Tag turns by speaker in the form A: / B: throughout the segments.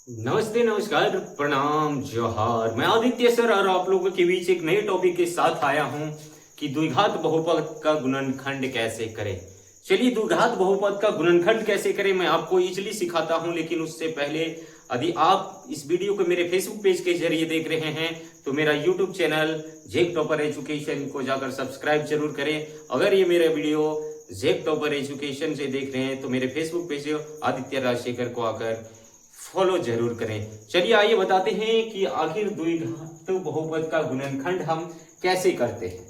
A: नमस्ते, नमस्कार, प्रणाम, जोहार। मैं आदित्य सर और आप लोगों के बीच एक नए टॉपिक के साथ आया हूं कि द्विघात बहुपद का गुणनखंड कैसे करें। चलिए, द्विघात बहुपद का गुणनखंड कैसे करें मैं आपको इजीली सिखाता हूं, लेकिन उससे पहले यदि आप इस वीडियो को मेरे फेसबुक पेज के जरिए देख रहे हैं तो मेरा यूट्यूब चैनल जेक टॉपर एजुकेशन को जाकर सब्सक्राइब जरूर करें। अगर ये मेरा वीडियो जेक टॉपर एजुकेशन से देख रहे हैं तो मेरे फेसबुक पेज आदित्य राजशेखर को आकर फॉलो जरूर करें। चलिए आइए बताते हैं कि आखिर द्विघात बहुपद का गुणनखंड हम कैसे करते हैं।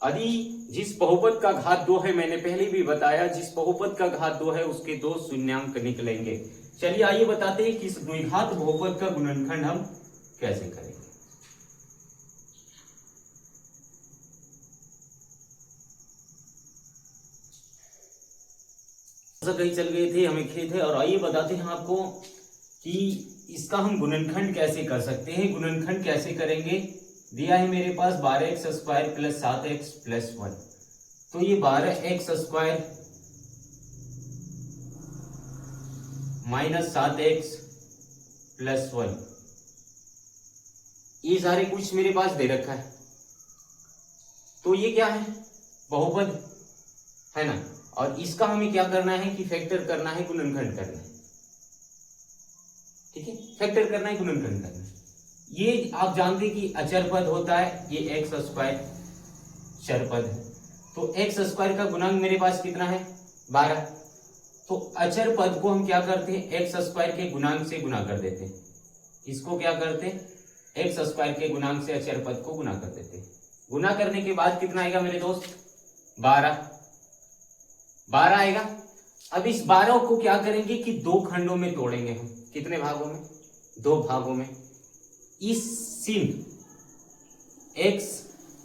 A: यदि जिस बहुपद का घात 2 है, मैंने पहले भी बताया, जिस बहुपद का घात 2 है उसके 2 शून्यांक निकलेंगे। चलिए आइए बताते हैं कि इस द्विघात बहुपद का गुणनखंड हम कैसे करेंगे। कहीं चल गए थे, हमें खेत है। और आइए बताते हैं आपको कि इसका हम गुणनखंड कैसे कर सकते हैं। गुणनखंड कैसे करेंगे, दिया है मेरे पास 12x² प्लस 7x प्लस 1। तो ये 12x² माइनस 7x प्लस 1, ये सारे कुछ मेरे पास दे रखा है। तो ये क्या है, बहुपद है ना। और इसका हमें क्या करना है कि फैक्टर करना है, गुणनखंड करना है। ठीक है, फैक्टर करना है, गुणनखंड करना है। ये आप जानते हैं कि अचर पद होता है, ये x² चर पद है। तो x² का गुणांक मेरे पास कितना है, 12। तो अचर पद को हम क्या करते हैं, x² के गुणांक से गुना कर देते हैं। इसको क्या करते हैं, x² के गुणांक से अचर पद को गुना कर देते हैं। गुना करने के बाद कितना आएगा मेरे दोस्त, 12 आएगा। अब इस 12 को क्या करेंगे कि 2 खंडों में तोड़ेंगे हम। कितने भागों में, 2 भागों में। इस चिन्ह x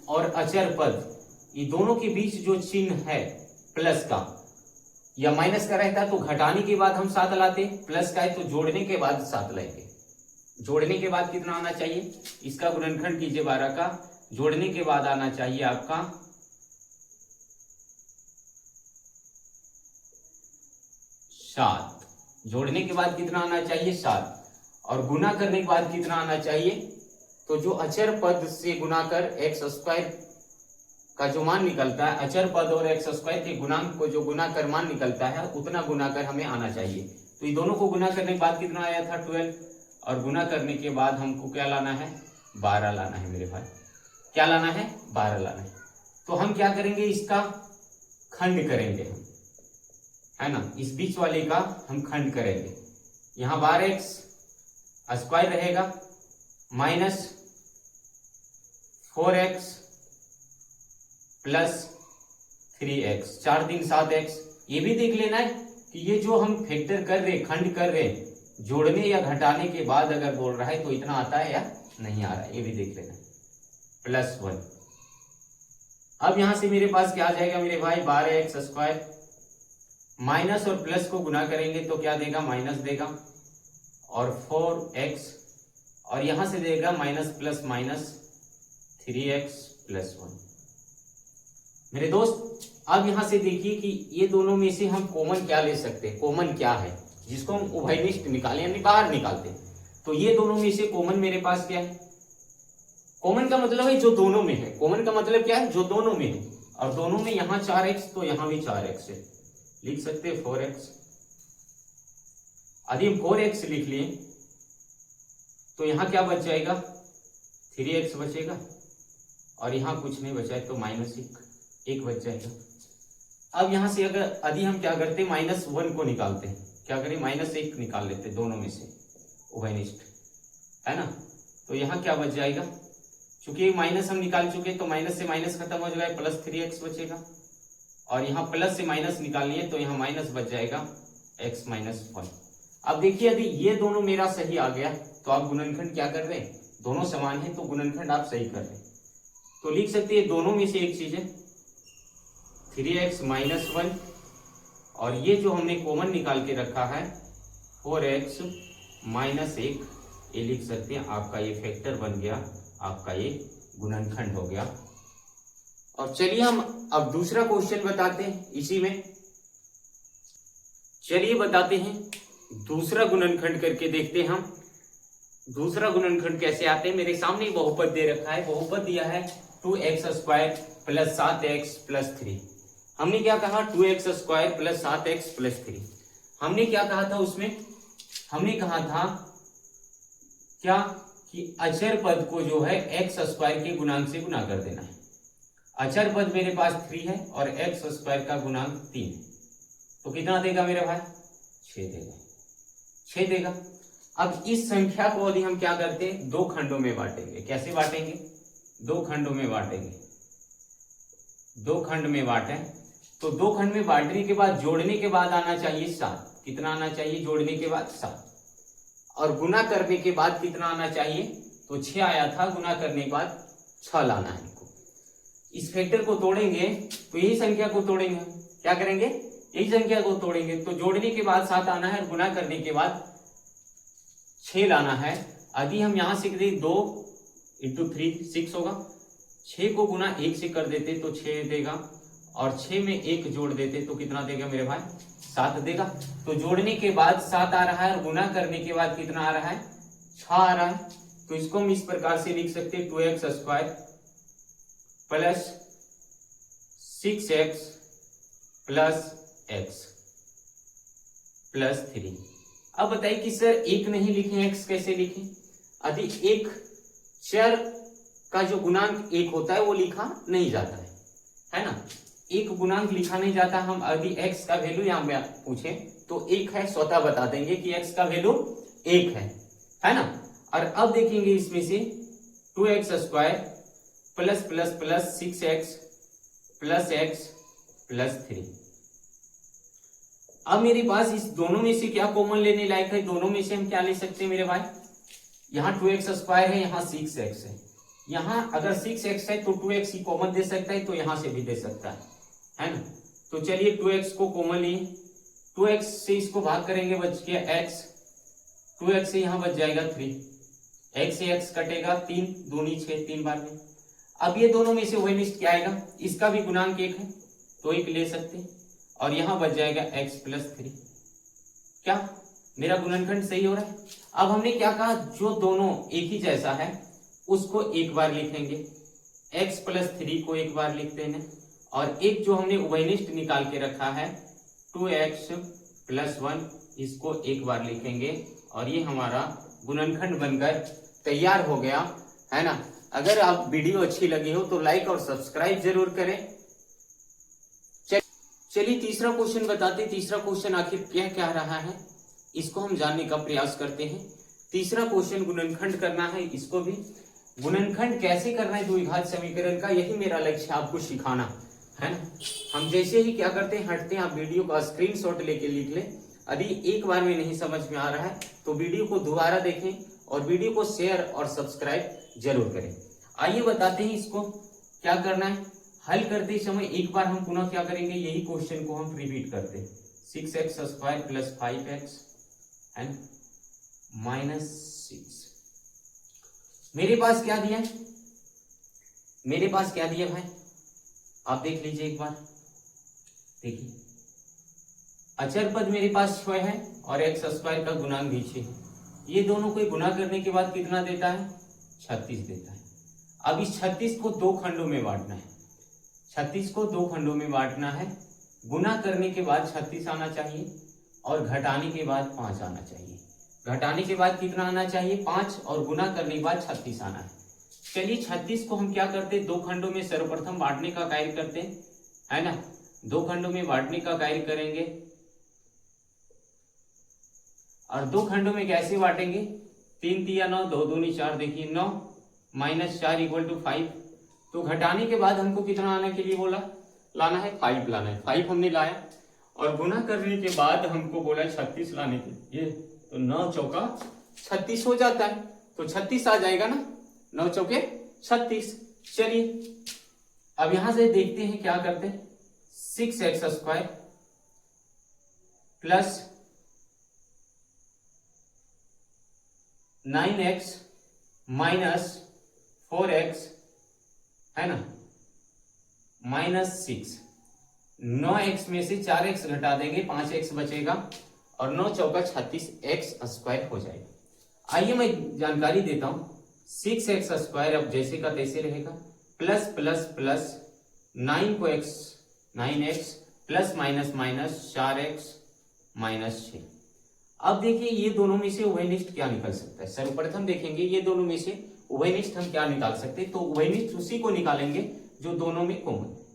A: और अचर पद, ये दोनों के बीच जो चिन्ह है प्लस का या माइनस का रहता है तो घटाने के बाद हम 7 लाते, प्लस का है तो जोड़ने के बाद 7 लाएंगे। जोड़ने के बाद कितना आना चाहिए, इसका गुणनखंड कीजिए 12 का, जोड़ने के बाद आना चाहिए आपका 7। जोड़ने के बाद कितना आना चाहिए, 7। और गुना करने के बाद कितना आना चाहिए, तो जो अचर पद से गुना कर x² का जो मान निकलता है, अचर पद और x² के गुणांक को जो गुना कर मान निकलता है उतना गुना कर हमें आना चाहिए। तो ये दोनों को गुना करने के बाद कितना आया था, 12। और गुना करने के बाद हमको क्या लाना है, 12 लाना है मेरे भाई। क्या लाना है, 12 लाना है। तो हम क्या करेंगे, इसका खंड करेंगे हम, है ना। इस बीच वाले का हम खंड करेंगे। यहां 12x² रहेगा minus 4x plus 3x, 4 3 7x। ये भी देख लेना है कि ये जो हम फैक्टर कर रहे, खंड कर रहे, जोड़ने या घटाने के बाद अगर बोल रहा है तो इतना आता है या नहीं आ रहा है, ये भी देख लेना है। प्लस 1। अब यहां से मेरे पास क्या आ जाएगा मेरे भाई, 12x² माइनस और प्लस को गुना करेंगे तो क्या देगा, माइनस देगा। और 4x और यहां से देगा minus plus minus 3x plus 1। मेरे दोस्त अब यहां से देखिए कि ये दोनों में से हम कॉमन क्या ले सकते हैं। कॉमन क्या है जिसको हम उभयनिष्ठ निकालें, यानी बाहर निकालते हैं। तो ये दोनों में से कॉमन मेरे पास क्या है, कॉमन का मतलब है जो दोनों में है। कॉमन का मतलब क्या है, जो दोनों में है। और दोनों में यहां 4x तो यहां भी 4x है, लिख सकते हैं 4x। यदि हम 4x लिख लिए तो यहां क्या बच जाएगा, 3x बचेगा। और यहां कुछ नहीं बचा है तो माइनस 1 बच जाएगा। अब यहां से अगर यदि हम क्या करते हैं, -1 को निकालते हैं, क्या करें, -1 निकाल लेते दोनों में से, उभयनिष्ठ है ना। तो यहां क्या बच जाएगा, चूंकि माइनस हम निकाल चुके तो माइनस से माइनस खत्म हो जाएगा, प्लस 3x बचेगा। और यहाँ प्लस से माइनस निकालिए तो यहाँ माइनस बच जाएगा x माइनस 1। अब देखिए यदि ये दोनों मेरा सही आ गया तो आप गुणनखंड क्या कर रहे हैं, दोनों समान है तो गुणनखंड आप सही कर रहे हैं। तो लिख सकते हैं दोनों में से एक चीज है 3x माइनस 1, और ये जो हमने कॉमन निकाल के रखा है 4x माइनस 1, ये लिख सकते हैं आपका ये फैक्टर बन गया, आपका ये गुणनखंड हो गया। और चलिए हम अब दूसरा क्वेश्चन बताते हैं इसी में। चलिए बताते हैं दूसरा गुणनखंड करके देखते हैं हम। दूसरा गुणनखंड कैसे आते हैं। मेरे सामने बहुपद दे रखा है, बहुपद दिया है 2x² प्लस 7x प्लस 3। हमने क्या कहा 2x² प्लस 7x प्लस 3। हमने क्या कहा था उसमें, हमने कहा था क्या कि अचर पद को जो है x² के गुणांक से गुना कर देना है। अचर पद मेरे पास 3 है और x² का गुणांक 3 है, तो कितना देगा मेरे भाई 6 देगा, 6 देगा। अब इस संख्या को यदि हम क्या करते हैं, दो खंडों में बांटेंगे। कैसे बांटेंगे, दो खंडों में बांटेंगे। दो खंड में बांटे तो दो खंड में बांटने के बाद जोड़ने के बाद आना चाहिए 7। कितना आना चाहिए जोड़ने के बाद 7, और गुना करने के बाद कितना आना चाहिए, तो 6 आया था, गुना करने के बाद 6 लाना है इनको। इस फैक्टर को तोड़ेंगे तो यही संख्या को तोड़ेंगे, क्या करेंगे यही संख्या को तोड़ेंगे, तो जोड़ने के बाद 7 आना है और गुना करने के बाद 6 लाना है। यदि हम यहां से 2 इंटू 3 6 होगा, 6 को गुना 1 से कर देते तो 6 देगा, और 6 में 1 जोड़ देते तो कितना देगा मेरे भाई 7 देगा। तो जोड़ने के बाद 7 आ रहा है और गुना करने के बाद कितना आ रहा है 6 आ रहा है। तो इसको हम इस प्रकार से लिख सकते हैं 2x² plus 6x plus x plus 3। अब बताइए कि सर एक नहीं लिखे, x कैसे लिखें। यदि एक चर का जो गुणांक 1 होता है वो लिखा नहीं जाता है ना, एक गुणांक लिखा नहीं जाता। हम यदि x का वैल्यू यहाँ पे पूछे तो 1 है, स्वतः बता देंगे कि x का वैल्यू 1 है ना। और अब देखेंगे इसमें से 2x² plus plus plus 6x plus x plus 3। अब मेरे पास इस दोनों में से क्या कॉमन लेने लायक है, दोनों में से हम क्या ले सकते हैं मेरे भाई, यहाँ 2x² है, यहाँ 6x है। यहाँ अगर 6x है तो 2x ही कॉमन दे सकता है, तो यहां से भी दे सकता है ना। तो चलिए 2x को कॉमन लिए, 2x से इसको भाग करेंगे, बच गया x, 2x से यहां बच जाएगा 3, x से x कटेगा 3 दूनी 6 3 बार में। अब ये दोनों में से वही लिस्ट क्या आएगा, इसका भी गुणांक 1 है तो 1 ले सकते हैं, और यहां बच जाएगा x प्लस 3। क्या मेरा गुणनखंड सही हो रहा है। अब हमने क्या कहा, जो दोनों एक ही जैसा है उसको एक बार लिखेंगे, x प्लस 3 को एक बार लिखते हैं, और एक जो हमने उभयनिष्ठ निकाल के रखा है 2x प्लस 1 इसको एक बार लिखेंगे, और ये हमारा गुणनखंड बनकर तैयार हो गया है ना। अगर आप वीडियो अच्छी लगी हो तो लाइक और सब्सक्राइब जरूर करें। चलिए तीसरा क्वेश्चन बताते, तीसरा क्वेश्चन आखिर क्या कह रहा है इसको हम जानने का प्रयास करते हैं। तीसरा क्वेश्चन गुणनखंड करना है, इसको भी गुणनखंड कैसे करना है द्विघात समीकरण का, यही मेरा लक्ष्य आपको सिखाना है ना। हम जैसे ही क्या करते हैं हटते हैं, आप वीडियो का स्क्रीनशॉट लेके लिख ले। यदि एक बार में नहीं समझ में आ रहा है तो वीडियो को दोबारा देखें और वीडियो को शेयर और सब्सक्राइब जरूर करें। आइए बताते हैं इसको क्या करना है। हल करते समय एक बार हम पुनः क्या करेंगे, यही क्वेश्चन को हम रिपीट करते हैं। 6x² plus 5x and minus 6। मेरे पास क्या दिया है, मेरे पास क्या दिया भाई, आप देख लीजिए एक बार। देखिए अचर पद मेरे पास 6 है और x² का गुणांक भी 6 है। ये दोनों को गुना करने के बाद कितना देता है 36 देता है। अब इस 36 को दो खंडों में बांटना है, 36 को दो खंडों में बांटना है। गुना करने के बाद 36 आना चाहिए और घटाने के बाद 5 आना चाहिए। घटाने के बाद कितना आना चाहिए 5, और गुना करने के बाद 36 आना है। चलिए 36 को हम क्या करते हैं, दो खंडों में सर्वप्रथम बांटने का कार्य करते हैं, है ना। दो खंडों में बांटने का कार्य करेंगे, और दो खंडों में कैसे बांटेंगे, 3 तिया 9, 2 दूनी 4, देखिए 9 माइनस 4 इक्वल टू 5। तो घटाने के बाद हमको कितना आने के लिए बोला, लाना है 5 लाना है, 5 हमने लाया, और गुना करने के बाद हमको बोला 36 लाने के लिए, तो 9 चौका 36 हो जाता है, तो 36 आ जाएगा ना, 9 चौके 36। चलिए अब यहां से देखते हैं क्या करते हैं, 6x² plus 9x minus 4x है ना माइनस 6। 9x में से 4x घटा देंगे, 5x बचेगा, और 9 चौका 36 एक्स स्क्वायर हो जाएगा। आइए मैं जानकारी देता हूं, 6 एक्स स्क्वायर अब जैसे का तैसे रहेगा, प्लस प्लस प्लस 9 को x 9x plus minus minus 4x minus 6। अब देखिए ये दोनों में से उभयनिष्ठ क्या निकल सकता है। सर्वप्रथम देखेंगे ये दोनों में से उभयनिष्ठ हम क्या निकाल सकते हैं, तो उभयनिष्ठ उसी को निकालेंगे जो दोनों में कॉमन है।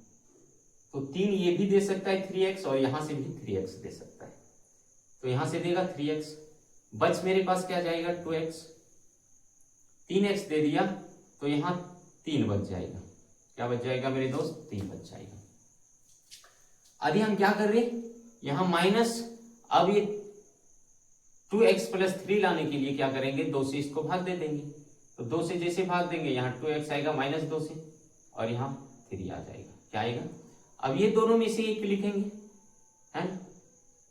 A: तो 3 ये भी दे सकता है 3x और यहां से भी 3x दे सकता है, तो यहां से देगा 3x, बच मेरे पास क्या जाएगा 2x, 3x दे दिया तो यहां 3 बच जाएगा। क्या बच जाएगा मेरे दोस्त, 3 बच जाएगा। अभी हम क्या कर रहे हैं, यहां माइनस, अब ये 2x प्लस 3 लाने के लिए क्या करेंगे, 2 से इसको भाग दे देंगे, तो 2 से जैसे भाग देंगे यहाँ 2x आएगा माइनस 2 से और यहाँ 3 आ जाएगा। क्या आएगा, अब ये दोनों में से एक लिखेंगे, है ना,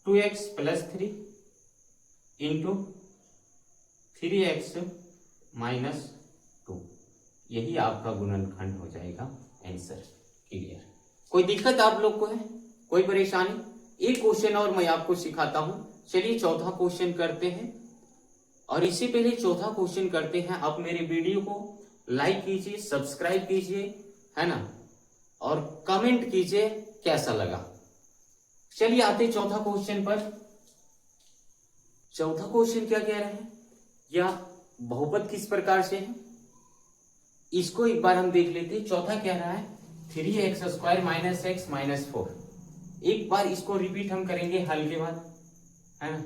A: 2x plus 3 into 3x minus 2, यही आपका गुणनखंड हो जाएगा। Answer clear. कोई दिक्कत आप लोग को है, कोई परेशानी? एक क्वेश्चन और मैं आपको सिखाता हूं। चलिए चौथा क्वेश्चन करते हैं, और इससे पहले चौथा क्वेश्चन करते हैं, आप मेरे वीडियो को लाइक कीजिए, सब्सक्राइब कीजिए, है ना, और कमेंट कीजिए कैसा लगा। चलिए आते चौथा क्वेश्चन पर। चौथा क्वेश्चन क्या कह रहे हैं, या बहुपद किस प्रकार से है, इसको एक बार हम देख लेते हैं। चौथा कह रहा है 3x square minus x minus 4। एक बार इसको रिपीट हम करेंगे हल के बाद, है ना,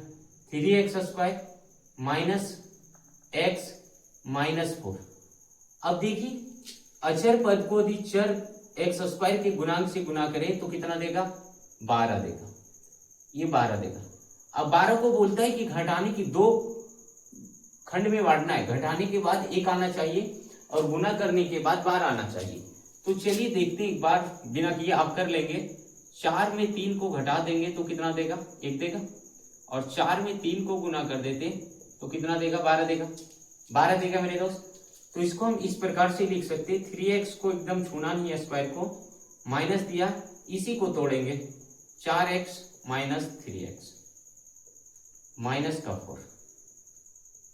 A: 3x square minus x minus 4। अब देखिए अचर पद को यदि चर एक्स स्क्वायर के गुणांक से गुना करें तो कितना देगा, 12 देगा, ये 12 देगा। अब 12 को बोलता है कि घटाने की 2 खंड में बांटना है, घटाने के बाद 1 आना चाहिए और गुना करने के बाद 12 आना चाहिए। तो चलिए देखते हैं, एक बार बिना किए आप कर लेंगे। 4 में 3 को घटा देंगे तो कितना देगा, 1 देगा, और 4 में 3 को गुना कर देते तो कितना देगा, 12 देगा, 12 देगा मेरे दोस्त। तो इसको हम इस प्रकार से लिख सकते हैं, 3x को एकदम छूना नहीं है, स्क्वायर को माइनस दिया, इसी को तोड़ेंगे, 4x माइनस 3x माइनस का 4,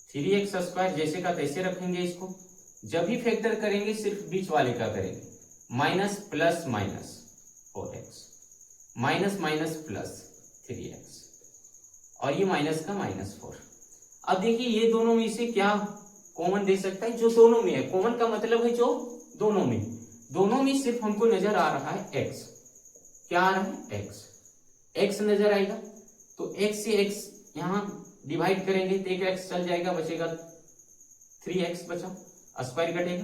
A: 3x स्क्वायर जैसे का तैसे रखेंगे। इसको जब भी फैक्टर करेंगे सिर्फ बीच वाले का करेंगे, minus plus minus 4x minus minus plus 3x, और ये माइनस का माइनस 4। अब देखिए ये दोनों में से क्या कॉमन दे सकता है, जो दोनों में है। कॉमन का मतलब है जो दोनों में सिर्फ हमको नजर आ रहा है x। क्या आ रहा है, x नजर आएगा, तो x से x यहां डिवाइड करेंगे तो 1x चल जाएगा, बचेगा 3x बचा, स्क्वायर कटेगा,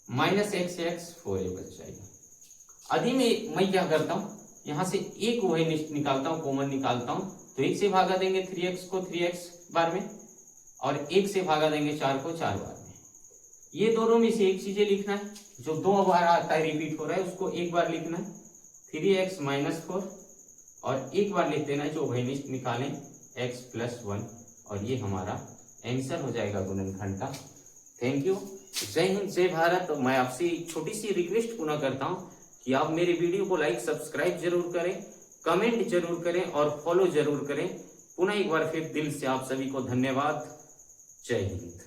A: माइनस x से x 4 बच जाएगा। अभी मैं क्या करता हूं, यहां से एक वही निकालता हूं, कॉमन निकालता हूं, तो 1 से भागा देंगे 3x को 3x बार में, और 1 से भागा देंगे 4 को 4 बार में। ये दोनों में से एक चीजें लिखना है, जो 2 बार आता है रिपीट हो रहा है उसको एक बार लिखना है, 3x माइनस 4, और एक बार लिख देना है जो उभयनिष्ठ निकालें x प्लस 1, और ये हमारा आंसर हो जाएगा गुणनखंड का। थैंक यू, जय हिंद, जय भारत। तो मैं आपसे एक छोटी सी रिक्वेस्ट पुनः करता हूँ कि आप मेरे वीडियो को लाइक सब्सक्राइब जरूर करें, कमेंट जरूर करें और फॉलो जरूर करें। पुनः एक बार फिर दिल से आप सभी को धन्यवाद। जय हिंद।